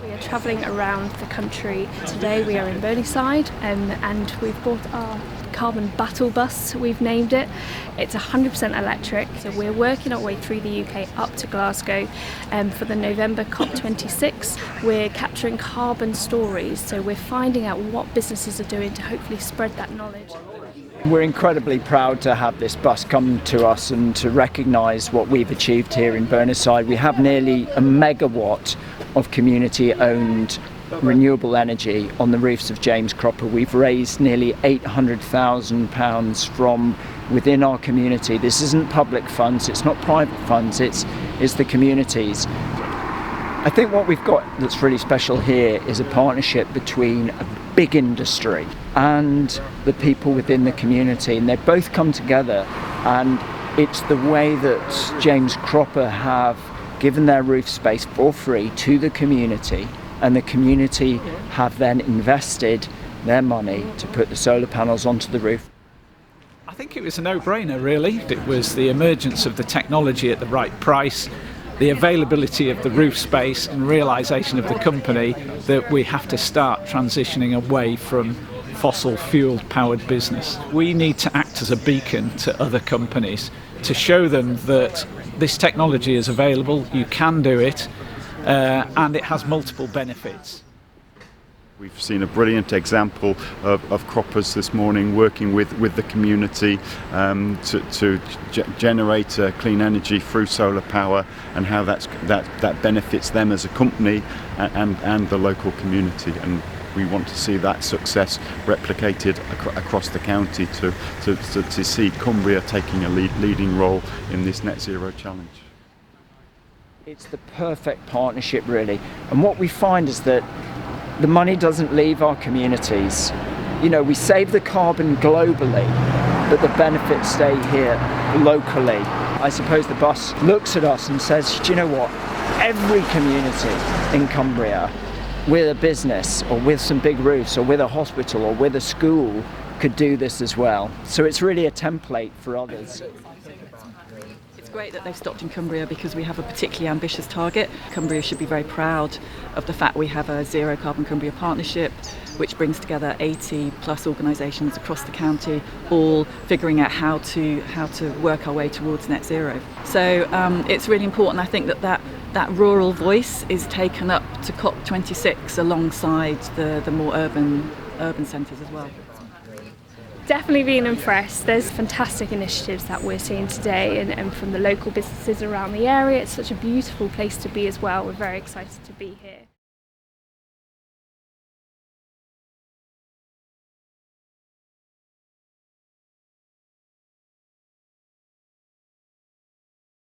We are travelling around the country. Today we are in Burneside and we've bought our carbon battle bus, we've named it. It's 100% electric, so we're working our way through the UK up to Glasgow for the November COP26. We're capturing carbon stories, so we're finding out what businesses are doing to hopefully spread that knowledge. We're incredibly proud to have this bus come to us and to recognise what we've achieved here in Burneside. We have nearly a megawatt of community-owned renewable energy on the roofs of James Cropper. We've raised nearly £800,000 from within our community. This isn't public funds, it's not private funds, it's the communities. I think what we've got that's really special here is a partnership between a big industry and the people within the community, and they both come together, and it's the way that James Cropper have given their roof space for free to the community, and the community have then invested their money to put the solar panels onto the roof. I think it was a no-brainer, really. It was the emergence of the technology at the right price, the availability of the roof space, and realisation of the company that we have to start transitioning away from fossil fuel powered business. We need to act as a beacon to other companies to show them that this technology is available, you can do it, and it has multiple benefits. We've seen a brilliant example of croppers this morning working with the community to generate clean energy through solar power, and how that benefits them as a company and the local community. And we want to see that success replicated across the county to see Cumbria taking a leading role in this net zero challenge. It's the perfect partnership, really, and what we find is that the money doesn't leave our communities. You know, we save the carbon globally, but the benefits stay here locally. I suppose the bus looks at us and says, do you know what? Every community in Cumbria, with a business or with some big roofs or with a hospital or with a school, could do this as well. So it's really a template for others. It's great that they've stopped in Cumbria because we have a particularly ambitious target. Cumbria should be very proud of the fact we have a Zero Carbon Cumbria Partnership, which brings together 80 plus organisations across the county, all figuring out how to work our way towards net zero. So it's really important, I think, that rural voice is taken up to COP26 alongside the more urban centres as well. Definitely being impressed. There's fantastic initiatives that we're seeing today and from the local businesses around the area. It's such a beautiful place to be as well. We're very excited to be here.